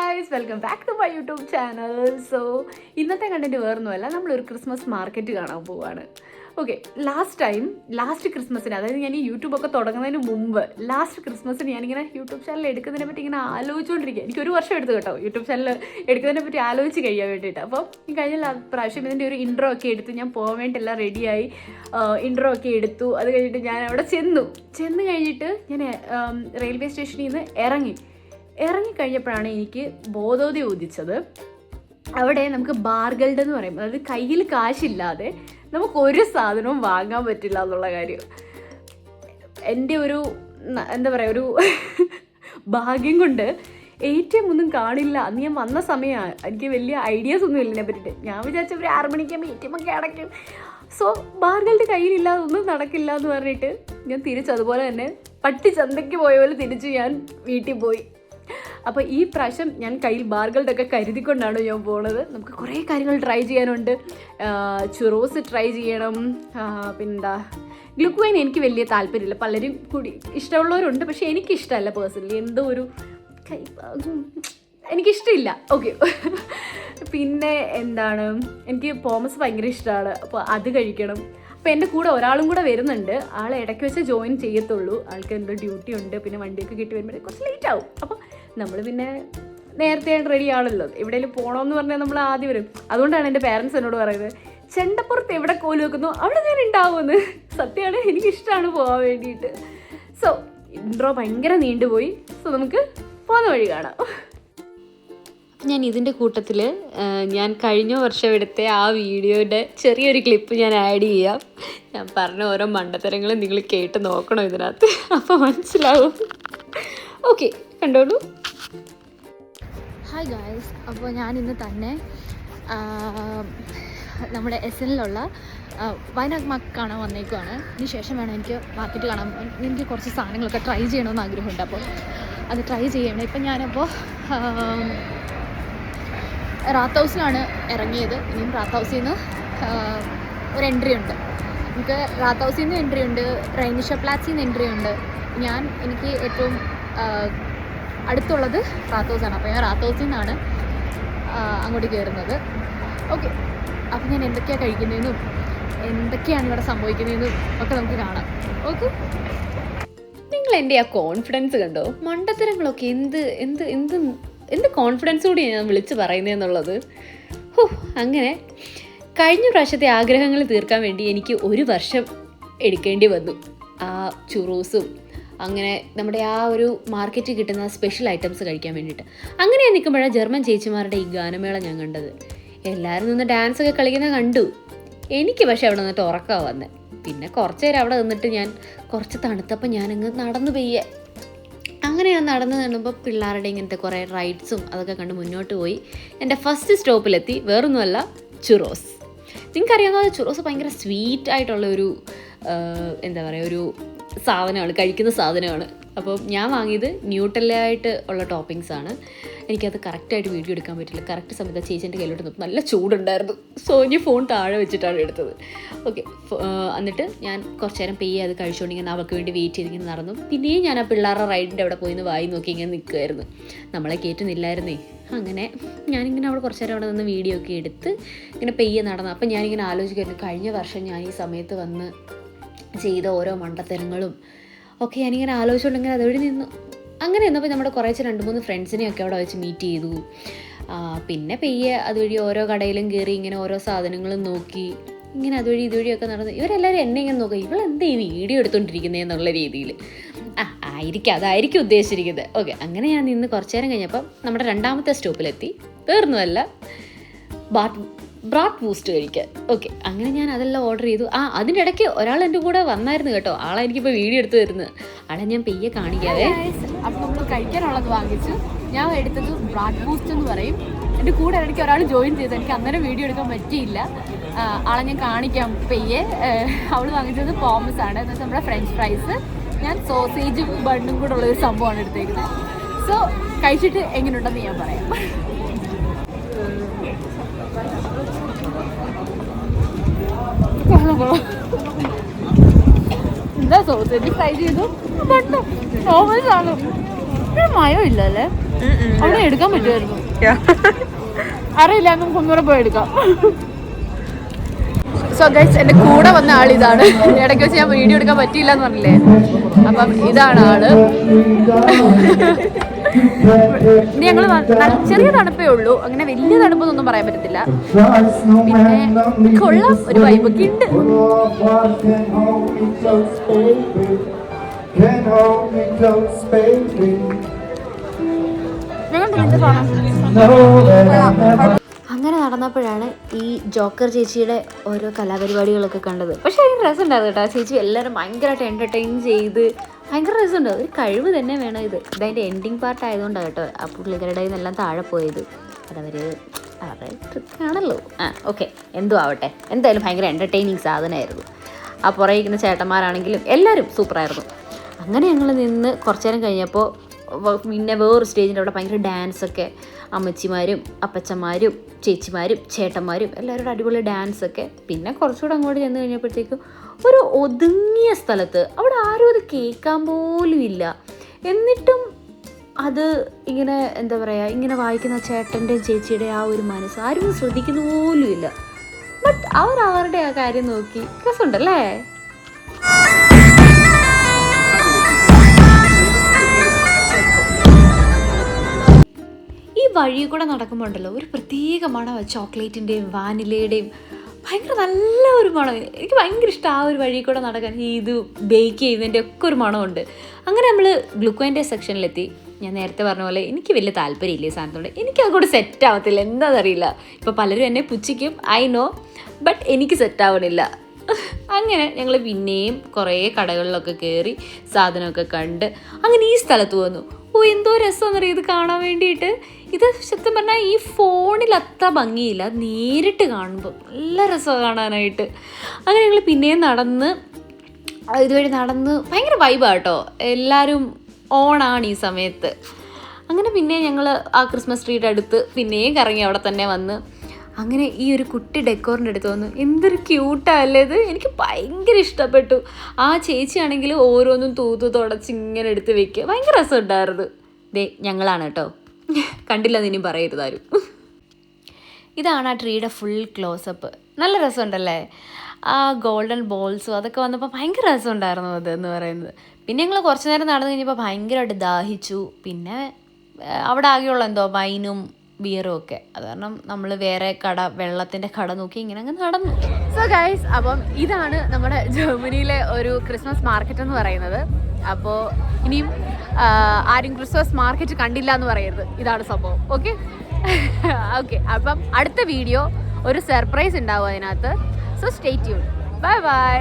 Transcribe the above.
Guys, welcome back to my YouTube channel. So ഇന്നത്തെ content വേറൊന്നുമല്ല, നമ്മളൊരു ക്രിസ്മസ് മാർക്കറ്റ് കാണാൻ പോവാണ്. ഓക്കെ, ലാസ്റ്റ് ക്രിസ്മസിന്, അതായത് ഞാൻ ഈ യൂട്യൂബൊക്കെ തുടങ്ങുന്നതിന് മുമ്പ് ലാസ്റ്റ് ക്രിസ്മസിന് ഞാനിങ്ങനെ യൂട്യൂബ് ചാനൽ എടുക്കുന്നതിനെ പറ്റി ഇങ്ങനെ ആലോചിച്ചുകൊണ്ടിരിക്കുക. എനിക്കൊരു വർഷം എടുത്തു കേട്ടോ യൂട്യൂബ് ചാനൽ എടുക്കുന്നതിനെ പറ്റി ആലോചിച്ച് കഴിയാൻ വേണ്ടിയിട്ട്. അപ്പോൾ ഈ കഴിഞ്ഞ പ്രാവശ്യം ഇതിൻ്റെ ഒരു ഇൻട്രോ ഒക്കെ എടുത്ത് ഞാൻ പോകാൻ വേണ്ടി എല്ലാം റെഡിയായി, ഇൻട്രോ ഒക്കെ എടുത്തു. അത് കഴിഞ്ഞിട്ട് ഞാൻ അവിടെ ചെന്ന് കഴിഞ്ഞിട്ട് ഞാൻ റെയിൽവേ സ്റ്റേഷനിൽ നിന്ന് ഇറങ്ങിക്കഴിഞ്ഞപ്പോഴാണ് എനിക്ക് ബോധോദയം ഉദിച്ചത്. അവിടെ നമുക്ക് ബാർഗൾഡ് എന്ന് പറയും, അതായത് കയ്യിൽ കാശില്ലാതെ നമുക്കൊരു സാധനവും വാങ്ങാൻ പറ്റില്ല എന്നുള്ള കാര്യം. എൻ്റെ ഒരു എന്താ പറയുക, ഒരു ഭാഗ്യം കൊണ്ട് ATM ഒന്നും കാണില്ല. അന്ന് ഞാൻ വന്ന സമയമാണ്, എനിക്ക് വലിയ ഐഡിയാസ് ഒന്നും ഇല്ല ഇതിനെ പറ്റിയിട്ട്. ഞാൻ വിചാരിച്ച ഒരു 6 മണിക്കാകുമ്പോൾ ATM ഒക്കെ അടയ്ക്കും. സോ ബാർഗൾഡ് കയ്യിലില്ലാതെ ഒന്നും നടക്കില്ല എന്ന് പറഞ്ഞിട്ട് ഞാൻ തിരിച്ചതുപോലെ തന്നെ പട്ടി ചന്തയ്ക്ക് പോയ പോലെ തിരിച്ച് ഞാൻ വീട്ടിൽ പോയി. അപ്പോൾ ഈ പ്രാവശ്യം ഞാൻ കയ്യിൽ ബാർഗൾഡൊക്കെ കരുതിക്കൊണ്ടാണ് ഞാൻ പോണത്. നമുക്ക് കുറേ കാര്യങ്ങൾ ട്രൈ ചെയ്യാനുണ്ട്. ചുറോസ് ട്രൈ ചെയ്യണം, പിന്നെന്താ ഗ്ലുക്വൈൻ എനിക്ക് വലിയ താല്പര്യമില്ല. പലരും കൂടി ഇഷ്ടമുള്ളവരുണ്ട്, പക്ഷേ എനിക്കിഷ്ടമല്ല പേഴ്സണലി. എന്തോ ഒരു എനിക്കിഷ്ടമില്ല. ഓക്കെ, പിന്നെ എന്താണ്, എനിക്ക് പോമസ് ഭയങ്കര ഇഷ്ടമാണ്. അപ്പോൾ അത് കഴിക്കണം. അപ്പോൾ എൻ്റെ കൂടെ ഒരാളും കൂടെ വരുന്നുണ്ട്. ആൾ ഇടയ്ക്ക് വെച്ച് ജോയിൻ ചെയ്യത്തുള്ളൂ. ആൾക്ക് എന്തോ ഡ്യൂട്ടി ഉണ്ട്, പിന്നെ വണ്ടിയൊക്കെ കിട്ടി വരുമ്പോഴേ കുറച്ച് ലേറ്റ് ആവും. അപ്പോൾ നമ്മൾ പിന്നെ നേരത്തെ റെഡി ആണല്ലോ. എവിടെയെങ്കിലും പോകണമെന്ന് പറഞ്ഞാൽ നമ്മൾ ആദ്യം വരും. അതുകൊണ്ടാണ് എൻ്റെ പേരൻസ് എന്നോട് പറയുന്നത്, ചെണ്ടപ്പുറത്ത് എവിടെ കോല് വെക്കുന്നു അവിടെ ഞാൻ ഉണ്ടാവുമെന്ന്. സത്യമാണ്, എനിക്കിഷ്ടമാണ് പോകാൻ വേണ്ടിയിട്ട്. സോ ഇൻട്രോ ഭയങ്കര നീണ്ടുപോയി. സോ നമുക്ക് പോകുന്ന വഴി കാണാം. ഞാൻ ഇതിൻ്റെ കൂട്ടത്തിൽ ഞാൻ കഴിഞ്ഞ വർഷം എടുത്ത ആ വീഡിയോയുടെ ചെറിയൊരു ക്ലിപ്പ് ഞാൻ ആഡ് ചെയ്യാം. ഞാൻ പറഞ്ഞ ഓരോ മണ്ടത്തരങ്ങളും നിങ്ങൾ കേട്ട് നോക്കണം ഇതിനകത്ത്, അപ്പോൾ മനസ്സിലാവും. ഓക്കെ, കണ്ടോളൂ. ഹായ് ഗായ്സ്, അപ്പോൾ ഞാനിന്ന് തന്നെ നമ്മുടെ SNലുള്ള വയനാട് മാർക്ക് കാണാൻ വന്നേക്കുവാണ്. ഇതിന് ശേഷം വേണം എനിക്ക് മാർക്കറ്റ് കാണാൻ പോകാൻ. എനിക്ക് കുറച്ച് സാധനങ്ങളൊക്കെ ട്രൈ ചെയ്യണമെന്ന് ആഗ്രഹമുണ്ട്. അപ്പോൾ അത് ട്രൈ ചെയ്യണം. ഇപ്പം ഞാനപ്പോൾ റാത്ത് ഹൗസിലാണ് ഇറങ്ങിയത്. ഇനിയും റാത്ത് ഹൗസിൽ നിന്ന് ഒരു എൻട്രി ഉണ്ട്. നമുക്ക് റാത്ത് ഹൗസിൽ നിന്ന് എൻട്രി ഉണ്ട്, റൈനിഷ പ്ലാറ്റ്സിൽ നിന്ന് എൻട്രി ഉണ്ട്. എനിക്ക് ഏറ്റവും അടുത്തുള്ളത് റാത്ത് ഹൗസാണ്. അപ്പോൾ ഞാൻ റാത്ത് ഹൗസിൽ നിന്നാണ് അങ്ങോട്ട് കയറുന്നത്. ഓക്കെ, അപ്പോൾ ഞാൻ എന്തൊക്കെയാണ് കഴിക്കുന്നതെന്നും എന്തൊക്കെയാണ് ഇവിടെ സംഭവിക്കുന്നതെന്നും ഒക്കെ നമുക്ക് കാണാം. ഓക്കെ, നിങ്ങൾ എൻ്റെ ആ കോൺഫിഡൻസ് കണ്ടോ? മണ്ടത്തരങ്ങളൊക്കെ എന്ത് കോൺഫിഡൻസ് കൂടിയാണ് ഞാൻ വിളിച്ച് പറയുന്നതെന്നുള്ളത്. അങ്ങനെ കഴിഞ്ഞ പ്രാവശ്യത്തെ ആഗ്രഹങ്ങൾ തീർക്കാൻ വേണ്ടി എനിക്ക് 1 വർഷം എടുക്കേണ്ടി വന്നു. ആ ചുറൂസും അങ്ങനെ നമ്മുടെ ആ ഒരു മാർക്കറ്റിൽ കിട്ടുന്ന സ്പെഷ്യൽ ഐറ്റംസ് കഴിക്കാൻ വേണ്ടിയിട്ട്. അങ്ങനെ നിൽക്കുമ്പോഴാണ് ജർമ്മൻ ചേച്ചിമാരുടെ ഈ ഗാനമേള ഞാൻ കണ്ടത്. എല്ലാവരും നിന്ന് ഡാൻസൊക്കെ കളിക്കുന്നത് കണ്ടു. എനിക്ക് പക്ഷേ അവിടെ നിന്നിട്ട് ഉറക്കമാണ് വന്നത്. പിന്നെ കുറച്ച് നേരം അവിടെ നിന്നിട്ട് ഞാൻ കുറച്ച് തണുത്തപ്പോൾ ഞാനങ്ങ് നടന്നു പെയ്യെ. അങ്ങനെ ഞാൻ നടന്ന് കാണുമ്പോൾ പിള്ളേരുടെ ഇങ്ങനത്തെ കുറേ റൈഡ്സും അതൊക്കെ കണ്ട് മുന്നോട്ട് പോയി. എൻ്റെ ഫസ്റ്റ് സ്റ്റോപ്പിലെത്തി. വേറൊന്നുമല്ല, ചുറോസ്. നിങ്ങൾക്കറിയാവുന്ന ചുറോസ് ഭയങ്കര സ്വീറ്റ് ആയിട്ടുള്ള ഒരു എന്താ പറയുക, ഒരു സാധനമാണ്, കഴിക്കുന്ന സാധനമാണ്. അപ്പോൾ ഞാൻ വാങ്ങിയത് ന്യൂട്രലായിട്ട് ഉള്ള ടോപ്പിങ്സ് ആണ്. എനിക്കത് കറക്റ്റായിട്ട് വീഡിയോ എടുക്കാൻ പറ്റില്ല. കറക്റ്റ് സമയത്ത് ചേച്ചീൻ്റെ കയ്യിലോട്ട് നോക്കും, നല്ല ചൂടുണ്ടായിരുന്നു. സോ ഞാൻ ഫോൺ താഴെ വെച്ചിട്ടാണ് എടുത്തത്. ഓക്കെ, എന്നിട്ട് ഞാൻ കുറച്ച് നേരം അത് കഴിച്ചുകൊണ്ട് ഇങ്ങനെ അവൾക്ക് വേണ്ടി വെയിറ്റ് ചെയ്തിങ്ങനെ നടന്നു. പിന്നെയും ഞാൻ ആ പിള്ളേരുടെ റൈഡിൻ്റെ അവിടെ പോയി വായി നോക്കി ഇങ്ങനെ നിൽക്കുമായിരുന്നു. നമ്മളെ കയറ്റുന്നില്ലായിരുന്നേ. അങ്ങനെ ഞാനിങ്ങനെ അവിടെ കുറച്ച് നേരം അവിടെ നിന്ന് വീഡിയോ ഒക്കെ എടുത്ത് ഇങ്ങനെ നടന്നു. അപ്പം ഞാനിങ്ങനെ ആലോചിക്കുമായിരുന്നു, കഴിഞ്ഞ വർഷം ഞാൻ ഈ സമയത്ത് വന്ന് ചെയ്ത ഓരോ മണ്ടത്തരങ്ങളും ഒക്കെ ഞാനിങ്ങനെ ആലോചിച്ചുകൊണ്ടിങ്ങനെ അതുവഴി നിന്നു. അങ്ങനെ നിന്നപ്പോൾ നമ്മുടെ കുറേശ്ശെ 2-3 ഫ്രണ്ട്സിനെയൊക്കെ അവിടെ വെച്ച് മീറ്റ് ചെയ്തു. പിന്നെ അതുവഴി ഓരോ കടയിലും കയറി ഇങ്ങനെ ഓരോ സാധനങ്ങളും നോക്കി ഇങ്ങനെ അതുവഴി ഇതുവഴിയൊക്കെ നടന്നു. ഇവരെല്ലാവരും എന്നെ ഇങ്ങനെ നോക്കുക, ഇവളെന്താ ഈ വീഡിയോ എടുത്തുകൊണ്ടിരിക്കുന്നത് എന്നുള്ള രീതിയിൽ. അതായിരിക്കും ഉദ്ദേശിച്ചിരിക്കുന്നത്. ഓക്കെ, അങ്ങനെ ഞാൻ നിന്ന് കുറച്ച് നേരം കഴിഞ്ഞപ്പം നമ്മുടെ 2ാമത്തെ സ്റ്റോപ്പിലെത്തി. വേറൊന്നുമല്ല, ബ്രാറ്റ് ബൂസ്റ്റ് കഴിക്കാൻ. ഓക്കെ, അങ്ങനെ ഞാൻ അതെല്ലാം ഓർഡർ ചെയ്തു. അതിൻ്റെ ഇടയ്ക്ക് ഒരാൾ എൻ്റെ കൂടെ വന്നായിരുന്നു കേട്ടോ. ആളെ എനിക്കിപ്പോൾ വീഡിയോ എടുത്ത് തരുന്നത്. ആളെ ഞാൻ കാണിക്കാവേ. അപ്പോൾ നമ്മൾ കഴിക്കാനുള്ളത് വാങ്ങിച്ചു. ഞാൻ എടുത്തത് ബ്രാറ്റ് ബൂസ്റ്റ് എന്ന് പറയും. എൻ്റെ കൂടെ ഇടയ്ക്ക് ഒരാൾ ജോയിൻ ചെയ്തു. എനിക്ക് അന്നേരം വീഡിയോ എടുക്കാൻ പറ്റിയില്ല. ആളെ ഞാൻ കാണിക്കാം അവൾ വാങ്ങിച്ചത് പോമസ് ആണ്, എന്നുവെച്ചാൽ നമ്മുടെ ഫ്രഞ്ച് ഫ്രൈസ്. ഞാൻ സോസേജും ബണ്ണും കൂടെ ഉള്ളൊരു സംഭവമാണ് എടുത്തേക്കുന്നത്. സോ കഴിച്ചിട്ട് എങ്ങനെയുണ്ടെന്ന് ഞാൻ പറയാം. എന്താ സോസേജ് ഫ്രൈ ചെയ്തു, ബണ്ണും പോമസ് ആണ്. മയം ഇല്ലല്ലേ? അവിടെ എടുക്കാൻ പറ്റുമായിരുന്നു. അറിയില്ല, നമുക്ക് ഒന്നുകൂടെ പോയി എടുക്കാം. സോ ഗൈസ്, എൻ്റെ കൂടെ വന്ന ആൾ ഇതാണ്. ഇടയ്ക്ക് വെച്ച് ഞാൻ വീഡിയോ എടുക്കാൻ പറ്റിയില്ല എന്ന് പറഞ്ഞില്ലേ, അപ്പം ഇതാണ് ആള്. ഇനി ഞങ്ങൾ ചെറിയ തണുപ്പേ ഉള്ളൂ, അങ്ങനെ വലിയ തണുപ്പൊന്നും പറയാൻ പറ്റത്തില്ല. പിന്നെ കൊള്ളാം, ഒരു വൈബൊക്കെ ഉണ്ട്. അങ്ങനെ നടന്നപ്പോഴാണ് ഈ ജോക്കർ ചേച്ചിയുടെ ഓരോ കലാപരിപാടികളൊക്കെ കണ്ടത്. പക്ഷെ ഭയങ്കര രസമുണ്ടായിരുന്നു കേട്ടോ. ചേച്ചി എല്ലാവരും ഭയങ്കരമായിട്ട് എൻ്റർടൈൻ ചെയ്ത് ഭയങ്കര രസമുണ്ട്. ഒരു കഴിവ് തന്നെ വേണം ഇത്. ഇതതിൻ്റെ എൻഡിങ് പാർട്ട് ആയതുകൊണ്ടാണ് കേട്ടോ ആ പുള്ളിക്കാരുടെ നിന്നെല്ലാം താഴെ പോയത്. അതവർ അവരുടെ ട്രിക്കാണല്ലോ. ഓക്കെ, എന്തോ ആവട്ടെ, എന്തായാലും ഭയങ്കര എൻ്റർടൈനിങ് സാധനമായിരുന്നു. ആ പുറകെ ഇരിക്കുന്ന ചേട്ടന്മാരാണെങ്കിലും എല്ലാവരും സൂപ്പറായിരുന്നു. അങ്ങനെ ഞങ്ങൾ നിന്ന് കുറച്ചു നേരം കഴിഞ്ഞപ്പോൾ പിന്നെ വേറൊരു സ്റ്റേജിൻ്റെ അവിടെ ഭയങ്കര ഡാൻസൊക്കെ, അമ്മച്ചിമാരും അപ്പച്ചന്മാരും ചേച്ചിമാരും ചേട്ടന്മാരും എല്ലാവരുടെ അടിപൊളി ഡാൻസൊക്കെ. പിന്നെ കുറച്ചുകൂടെ അങ്ങോട്ട് ചെന്ന് കഴിഞ്ഞപ്പോഴത്തേക്കും ഒരു ഒതുങ്ങിയ സ്ഥലത്ത്, അവിടെ ആരും അത് കേൾക്കാൻ പോലും ഇല്ല. എന്നിട്ടും അത് ഇങ്ങനെ എന്താ പറയുക, ഇങ്ങനെ വായിക്കുന്ന ചേട്ടൻ്റെയും ചേച്ചിയുടെ ആ ഒരു മനസ്സ് ആരും ശ്രദ്ധിക്കുന്ന പോലും ഇല്ല. ബട്ട് അവരുടെ ആ കാര്യം നോക്കി രസമുണ്ടല്ലേ. ഈ വഴി കൂടെ നടക്കുമ്പോൾ ഉണ്ടല്ലോ ഒരു പ്രത്യേക മണമാണ്, ചോക്ലേറ്റിൻ്റെയും വാനിലയുടെയും ഭയങ്കര നല്ല ഒരു മണം. എനിക്ക് ഭയങ്കര ഇഷ്ടം ആ ഒരു വഴി കൂടെ നടക്കാൻ. ഇത് ബേക്ക് ചെയ്യുന്നതിൻ്റെ ഒക്കെ ഒരു മണമുണ്ട്. അങ്ങനെ നമ്മൾ ഗ്ലൂക്കോൻ്റെ സെക്ഷനിലെത്തി. ഞാൻ നേരത്തെ പറഞ്ഞ പോലെ എനിക്ക് വലിയ താല്പര്യമില്ല ഈ സാധനത്തോടെ. എനിക്ക് അതുകൂടെ സെറ്റ് ആവത്തില്ല, എന്താണെന്നറിയില്ല. ഇപ്പോൾ പലരും എന്നെ പുച്ഛിക്കും, ഐ നോ, ബട്ട് എനിക്ക് സെറ്റ് ആവണില്ല. അങ്ങനെ ഞങ്ങൾ പിന്നെയും കുറേ കടകളിലൊക്കെ കയറി സാധനമൊക്കെ കണ്ട് അങ്ങനെ ഈ സ്ഥലത്ത് വന്നു. എന്തോ രസമെന്നറിയാം ഇത് കാണാൻ വേണ്ടിയിട്ട്. ഇത് സത്യം പറഞ്ഞാൽ ഈ ഫോണിൽ അത്ര ഭംഗിയില്ല, നേരിട്ട് കാണുമ്പോൾ നല്ല രസമാണ് കാണാനായിട്ട്. അങ്ങനെ ഞങ്ങൾ പിന്നെയും ഇതുവഴി നടന്ന് ഭയങ്കര വൈബാണ് കേട്ടോ. എല്ലാവരും ഓണാണ് ഈ സമയത്ത്. അങ്ങനെ പിന്നെ ഞങ്ങൾ ആ ക്രിസ്മസ് ട്രീയുടെ അടുത്ത് പിന്നെയും കറങ്ങി അവിടെ തന്നെ വന്ന് അങ്ങനെ ഈ ഒരു കുട്ടി ഡെക്കോറിൻ്റെ അടുത്ത് വന്നു. എന്തൊരു ക്യൂട്ടല്ലേ ഇത്, എനിക്ക് ഭയങ്കര ഇഷ്ടപ്പെട്ടു. ആ ചേച്ചിയാണെങ്കിൽ ഓരോന്നും തൂത്ത് തുടച്ച് ഇങ്ങനെ എടുത്ത് വെക്കുക, ഭയങ്കര രസമുണ്ടായിരുന്നു. ദേ ഞങ്ങളാണ് കേട്ടോ, കണ്ടില്ലെന്ന് ഇനിയും പറയരുതാരും. ഇതാണ് ആ ട്രീയുടെ ഫുൾ ക്ലോസപ്പ്. നല്ല രസമുണ്ടല്ലേ, ആ ഗോൾഡൻ ബോൾസും അതൊക്കെ വന്നപ്പോൾ ഭയങ്കര രസമുണ്ടായിരുന്നു അതെന്ന് പറയുന്നത്. പിന്നെ ഞങ്ങൾ കുറച്ച് നേരം നടന്നു കഴിഞ്ഞപ്പോൾ ഭയങ്കരമായിട്ട് ദാഹിച്ചു. പിന്നെ അവിടെ ആകെയുള്ള എന്തോ വൈനും ബിയറും ഒക്കെ. അത് കാരണം നമ്മൾ വേറെ വെള്ളത്തിൻ്റെ കട നോക്കി ഇങ്ങനെ അങ്ങ് നടന്നു. സോ ഗൈസ്, അപ്പം ഇതാണ് നമ്മുടെ ജർമ്മനിയിലെ ഒരു ക്രിസ്മസ് മാർക്കറ്റ് എന്ന് പറയുന്നത്. അപ്പോൾ ഇനിയും ആരും ക്രിസ്മസ് മാർക്കറ്റ് കണ്ടില്ല എന്ന് പറയരുത്, ഇതാണ് സംഭവം. ഓക്കെ ഓക്കെ, അപ്പം അടുത്ത വീഡിയോ ഒരു സർപ്രൈസ് ഉണ്ടാവും അതിനകത്ത്. So stay tune. Bye bye.